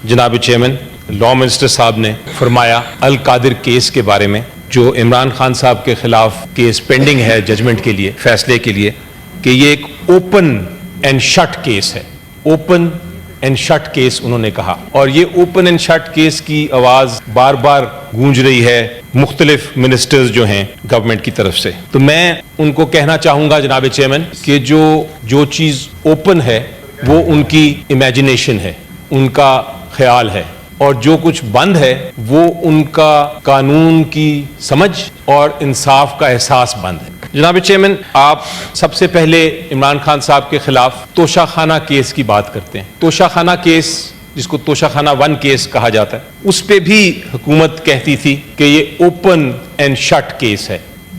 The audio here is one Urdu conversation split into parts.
جناب چیئرمین، لا منسٹر صاحب نے فرمایا القادر کیس کے بارے میں جو عمران خان صاحب کے خلاف کیس پینڈنگ ہے ججمنٹ کے لیے، فیصلے کے لیے، کہ یہ ایک اوپن اینڈ شٹ کیس ہے. اوپن اینڈ شٹ کیس انہوں نے کہا، اور یہ اوپن اینڈ شٹ کیس کی آواز بار بار گونج رہی ہے مختلف منسٹرز جو ہیں گورنمنٹ کی طرف سے. تو میں ان کو کہنا چاہوں گا جناب چیئرمین کہ جو چیز اوپن ہے وہ ان کی امیجنیشن ہے، ان کا خیال ہے، اور جو کچھ بند ہے وہ ان کا قانون کی سمجھ اور انصاف کا احساس بند ہے. جناب چیئرمین، آپ سب سے پہلے عمران خان صاحب کے خلاف توشہ خانہ کیس کی بات کرتے ہیں. توشہ خانہ کیس، جس کو توشہ خانہ 1 کیس کہا جاتا ہے، اس پہ بھی حکومت کہتی تھی کہ یہ اوپن اینڈ شٹ کیس ہے.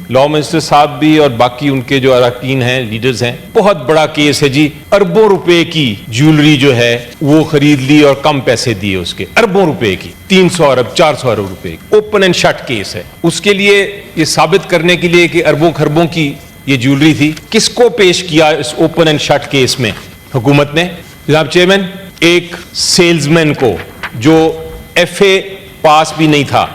لا منسٹر صاحب بھی اور باقی ان کے جو اراکین ہیں، لیڈرز ہیں، بہت بڑا کیس ہے جی، اربوں روپے کی جیولری جو ہے وہ خرید لی اور کم پیسے دیے اس کے، اربوں روپے کی، 300 ارب 400 ارب روپے کی. اوپن اینڈ شٹ کیس ہے. اس کے لیے یہ ثابت کرنے کے لیے کہ اربوں خربوں کی یہ جیولری تھی، کس کو پیش کیا اس اوپن اینڈ شٹ کیس میں حکومت نے؟ جناب چیئرمین، ایک سیلز مین کو جو ایف اے پاس بھی نہیں تھا،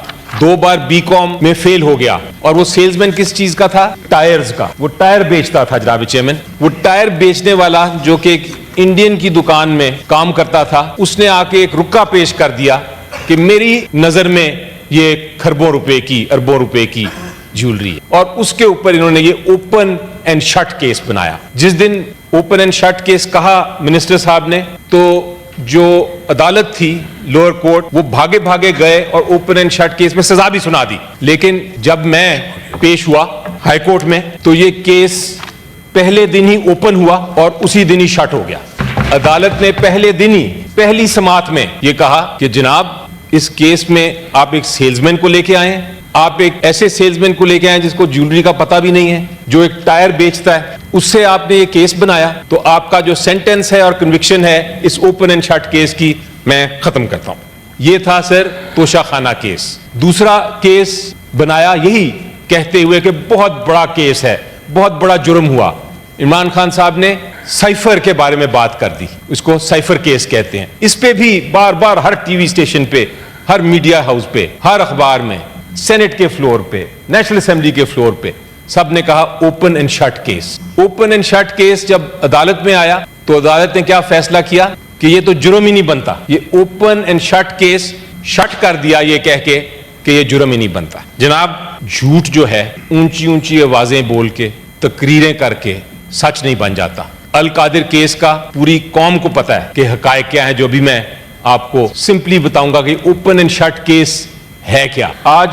2 بار بی کام میں فیل ہو گیا، اور وہ سیلز مین کس چیز کا تھا؟ ٹائرز کا. وہ ٹائر بیچتا تھا جناب چیئرمین. وہ ٹائر بیچنے والا جو کہ ایک انڈین کی دکان میں کام کرتا تھا، اس نے آ کے ایک رکا پیش کر دیا کہ میری نظر میں یہ کھربوں روپے کی، اربوں روپے کی جیولری ہے، اور اس کے اوپر انہوں نے یہ اوپن اینڈ شٹ کیس بنایا. جس دن اوپن اینڈ شٹ کیس کہا منسٹر صاحب نے، تو جو عدالت تھی لوور کورٹ، وہ بھاگے بھاگے گئے اور اوپن اینڈ شٹ کیس میں سزا بھی سنا دی. لیکن جب میں پیش ہوا ہائی کورٹ میں تو یہ کیس پہلے دن ہی اوپن ہوا اور اسی دن ہی شٹ ہو گیا. عدالت نے پہلے دن ہی پہلی سماعت میں یہ کہا کہ جناب اس کیس میں آپ ایک سیلز مین کو لے کے آئے ہیں، آپ ایک ایسے سیلز مین کو لے کے آئے جس کو جیولری کا پتہ بھی نہیں ہے، جو ایک ٹائر بیچتا ہے، اس سے آپ نے یہ کیس بنایا. تو آپ کا جو سینٹنس ہے اور کنوکشن ہے اس اوپن اینڈ شٹ کیس کی میں ختم کرتا ہوں. یہ تھا سر توشہ خانہ کیس. دوسرا کیس بنایا یہی کہتے ہوئے کہ بہت بڑا کیس ہے، بہت بڑا جرم ہوا. عمران خان صاحب نے سائفر کے بارے میں بات کر دی، اس کو سائفر کیس کہتے ہیں. اس پہ بھی بار بار ہر ٹی وی اسٹیشن پہ، ہر میڈیا ہاؤس پہ، ہر اخبار میں، سینٹ کے فلور پہ، نیشنل اسمبلی کے فلور پہ سب نے کہا open and shut case. Open and shut case جب عدالت میں آیا تو عدالت نے کیا فیصلہ کیا کہ یہ تو جرم ہی نہیں بنتا. یہ open and shut case shut کر دیا یہ کہہ کے کہ یہ جرم ہی نہیں بنتا. جناب جھوٹ جو ہے اونچی اونچی آوازیں بول کے، تقریریں کر کے سچ نہیں بن جاتا. القادر کیس کا پوری قوم کو پتا ہے کہ حقائق کیا ہیں، جو بھی میں آپ کو سمپلی بتاؤں گا کہ اوپن اینڈ شٹ کیس ہے کیا. آج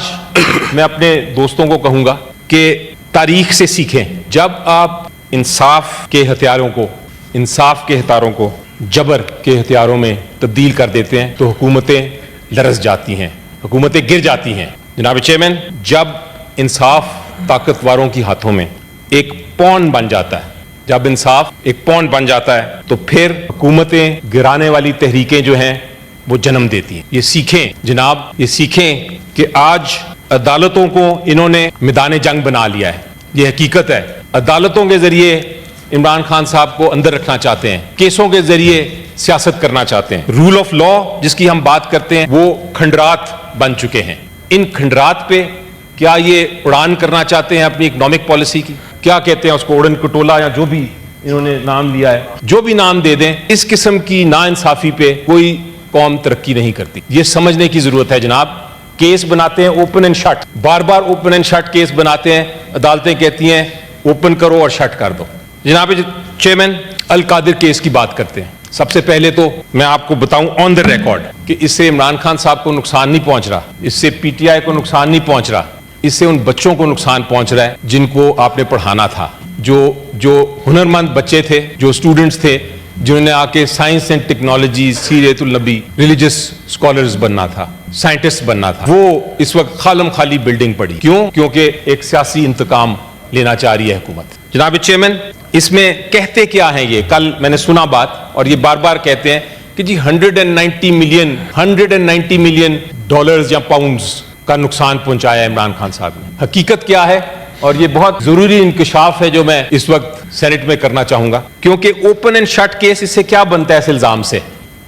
میں اپنے دوستوں کو کہوں گا کہ تاریخ سے سیکھیں. جب آپ انصاف کے ہتھیاروں کو جبر کے ہتھیاروں میں تبدیل کر دیتے ہیں تو حکومتیں لرز جاتی ہیں، حکومتیں گر جاتی ہیں. جناب چیئرمین، جب انصاف طاقتوروں کی ہاتھوں میں ایک پون بن جاتا ہے، جب انصاف ایک پون بن جاتا ہے تو پھر حکومتیں گرانے والی تحریکیں جو ہیں وہ جنم دیتی ہیں. یہ سیکھیں جناب، یہ سیکھیں کہ آج عدالتوں کو انہوں نے میدان جنگ بنا لیا ہے. یہ حقیقت ہے. عدالتوں کے ذریعے عمران خان صاحب کو اندر رکھنا چاہتے ہیں، کیسوں کے ذریعے سیاست کرنا چاہتے ہیں. رول آف لا جس کی ہم بات کرتے ہیں وہ کھنڈرات بن چکے ہیں. ان کھنڈرات پہ کیا یہ اڑان کرنا چاہتے ہیں اپنی اکنامک پالیسی کی؟ کیا کہتے ہیں اس کو، اڑن کٹولا یا جو بھی انہوں نے نام لیا ہے، جو بھی نام دے دیں. اس قسم کی ناانصافی پہ کوئی قوم ترقی نہیں کرتی. یہ سمجھنے کی ضرورت ہے جناب. کیس بناتے ہیں اوپن اینڈ شٹ، بار بار اوپن اینڈ شٹ کیس بناتے ہیں، عدالتیں کہتی ہیں اوپن کرو اور شٹ کر دو. جناب چیئرمین، القادر کیس کی بات کرتے ہیں. سب سے پہلے تو میں آپ کو بتاؤں آن دا ریکارڈ کہ اس سے عمران خان صاحب کو نقصان نہیں پہنچ رہا، اس سے پی ٹی آئی کو نقصان نہیں پہنچ رہا، اس سے ان بچوں کو نقصان پہنچ رہا ہے جن کو آپ نے پڑھانا تھا، جو ہنرمند بچے تھے، جو اسٹوڈنٹس تھے، جنہوں نے آ کے سائنس اینڈ ٹیکنالوجی، سیرت النبی، ریلیجس اسکالرز بننا تھا، سائنٹسٹ بننا تھا. وہ اس وقت خالم خالی بلڈنگ پڑی. کیوں؟ کیونکہ ایک سیاسی انتقام لینا چاہ رہی ہے حکومت. جناب چیئرمین، اس میں کہتے کیا ہیں یہ؟ کل میں نے سنا بات، اور یہ بار بار کہتے ہیں کہ جی 190 ملین ڈالرز یا پاؤنڈز کا نقصان پہنچایا عمران خان صاحب نے. حقیقت کیا ہے؟ اور یہ بہت ضروری انکشاف ہے جو میں اس وقت سینٹ میں کرنا چاہوں گا، کیونکہ اوپن اینڈ شٹ کیس اس سے کیا بنتا ہے؟ اس الزام سے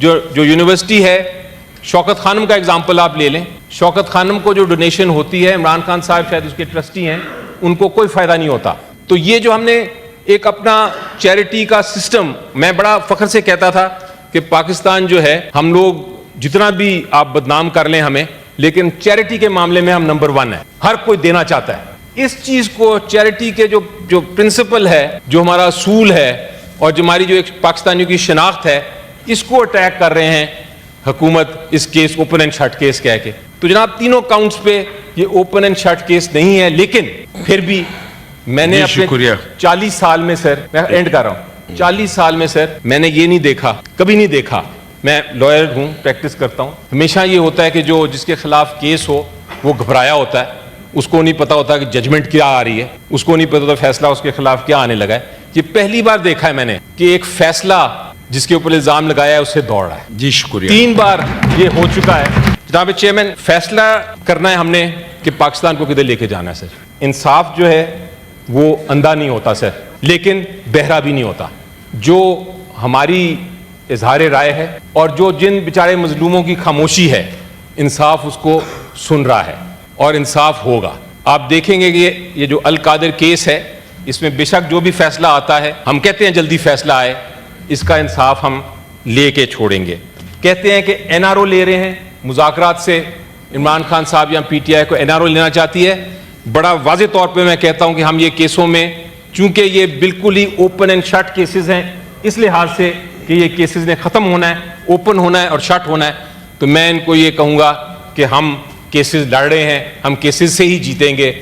جو یونیورسٹی ہے, شوکت خانم کا ایگزامپل آپ لے لیں. شوکت خانم کو جو ڈونیشن ہوتی ہے, عمران خان صاحب شاید اس کے ٹرسٹی ہیں, ان کو کوئی فائدہ نہیں ہوتا. تو یہ جو ہم نے ایک اپنا چیریٹی کا سسٹم, میں بڑا فخر سے کہتا تھا کہ پاکستان جو ہے, ہم لوگ جتنا بھی آپ بدنام کر لیں ہمیں, لیکن چیریٹی کے معاملے میں ہم نمبر 1 ہیں. ہر کوئی دینا چاہتا ہے. اس چیز کو, چیریٹی کے جو پرنسپل ہے, جو ہمارا اصول ہے, اور جو ہماری جو ایک پاکستانیوں کی شناخت ہے, اس کو اٹیک کر رہے ہیں حکومت اس case open and shut case کہہ کے. تو جناب تینوں کاؤنٹس پہ یہ اوپن اینڈ شٹ کیس نہیں ہے, لیکن پھر بھی میں نے اپنے 40 سال میں سر, میں اینڈ کر رہا ہوں, 40 سال میں سر میں نے یہ نہیں دیکھا, کبھی نہیں دیکھا, میں لائر ہوں, پریکٹس کرتا ہوں, ہمیشہ یہ ہوتا ہے کہ جو جس کے خلاف کیس ہو وہ گھبرایا ہوتا ہے, اس کو نہیں پتا ہوتا کہ ججمنٹ کیا آ رہی ہے, اس کو نہیں پتا ہوتا فیصلہ اس کے خلاف کیا آنے لگا ہے. یہ پہلی بار دیکھا ہے میں نے کہ ایک فیصلہ جس کے اوپر الزام لگایا ہے اسے دوڑ رہا ہے. جی شکریہ. 3 بار یہ ہو چکا ہے. جناب چیئرمین, فیصلہ کرنا ہے ہم نے کہ پاکستان کو کدھر لے کے جانا ہے سر. انصاف جو ہے وہ اندھا نہیں ہوتا سر, لیکن بہرا بھی نہیں ہوتا. جو ہماری اظہار رائے ہے اور جو جن بیچارے مظلوموں کی خاموشی ہے, انصاف اس کو سن رہا ہے اور انصاف ہوگا. آپ دیکھیں گے کہ یہ جو القادر کیس ہے, اس میں بے شک جو بھی فیصلہ آتا ہے, ہم کہتے ہیں جلدی فیصلہ آئے, اس کا انصاف ہم لے کے چھوڑیں گے. کہتے ہیں کہ این آر او لے رہے ہیں مذاکرات سے, عمران خان صاحب یا پی ٹی آئی کو این آر او لینا چاہتی ہے. بڑا واضح طور پہ میں کہتا ہوں کہ ہم یہ کیسوں میں, چونکہ یہ بالکل ہی اوپن اینڈ شٹ کیسز ہیں, اس لحاظ سے کہ یہ کیسز نے ختم ہونا ہے, اوپن ہونا ہے اور شٹ ہونا ہے, تو میں ان کو یہ کہوں گا کہ ہم کیسز لڑ رہے ہیں, ہم کیسز سے ہی جیتیں گے.